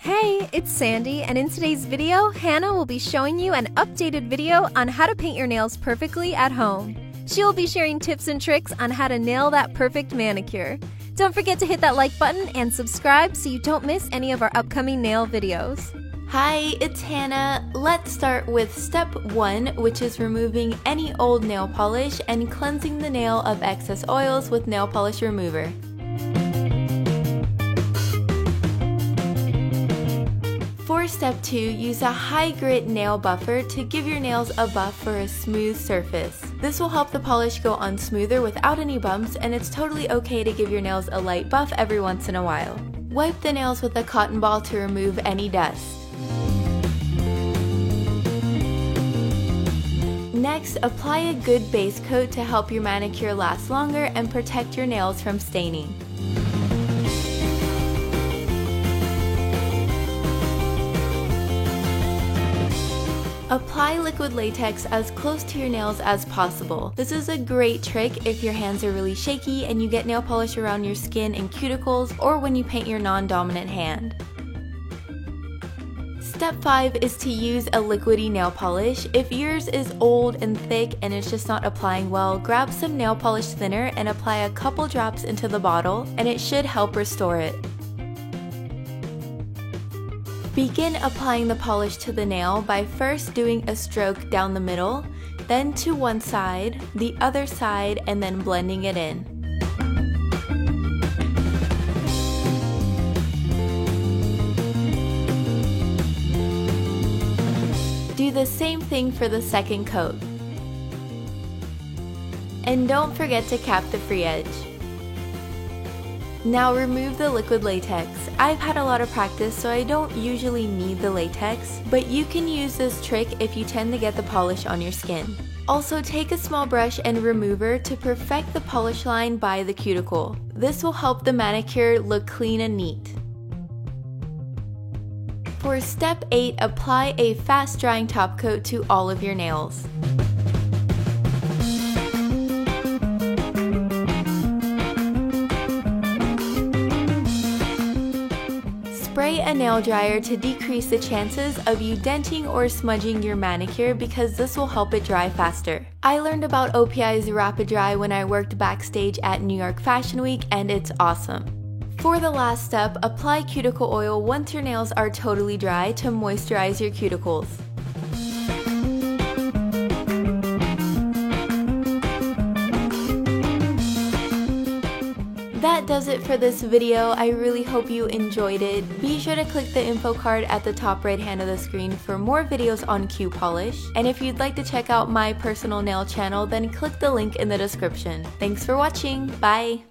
Hey, it's Sandy, and in today's video, Hannah will be showing you an updated video on how to paint your nails perfectly at home. She will be sharing tips and tricks on how to nail that perfect manicure. Don't forget to hit that like button and subscribe so you don't miss any of our upcoming nail videos. Hi, it's Hannah. Let's start with step 1, which is removing any old nail polish and cleansing the nail of excess oils with nail polish remover. For step 2, use a high grit nail buffer to give your nails a buff for a smooth surface. This will help the polish go on smoother without any bumps, and it's totally okay to give your nails a light buff every once in a while. Wipe the nails with a cotton ball to remove any dust. Next, apply a good base coat to help your manicure last longer and protect your nails from staining. Apply liquid latex as close to your nails as possible. This is a great trick if your hands are really shaky and you get nail polish around your skin and cuticles, or when you paint your non-dominant hand. Step 5 is to use a liquidy nail polish. If yours is old and thick and it's just not applying well, grab some nail polish thinner and apply a couple drops into the bottle, and it should help restore it. Begin applying the polish to the nail by first doing a stroke down the middle, then to one side, the other side, and then blending it in. Do the same thing for the second coat. And don't forget to cap the free edge. Now remove the liquid latex. I've had a lot of practice, so I don't usually need the latex, but you can use this trick if you tend to get the polish on your skin. Also, take a small brush and remover to perfect the polish line by the cuticle. This will help the manicure look clean and neat. For step 8, apply a fast drying top coat to all of your nails. Spray a nail dryer to decrease the chances of you denting or smudging your manicure, because this will help it dry faster. I learned about OPI's Rapid Dry when I worked backstage at New York Fashion Week, and it's awesome. For the last step, apply cuticle oil once your nails are totally dry to moisturize your cuticles. That does it for this video. I really hope you enjoyed it. Be sure to click the info card at the top right hand of the screen for more videos on Q Polish. And if you'd like to check out my personal nail channel, then click the link in the description. Thanks for watching. Bye!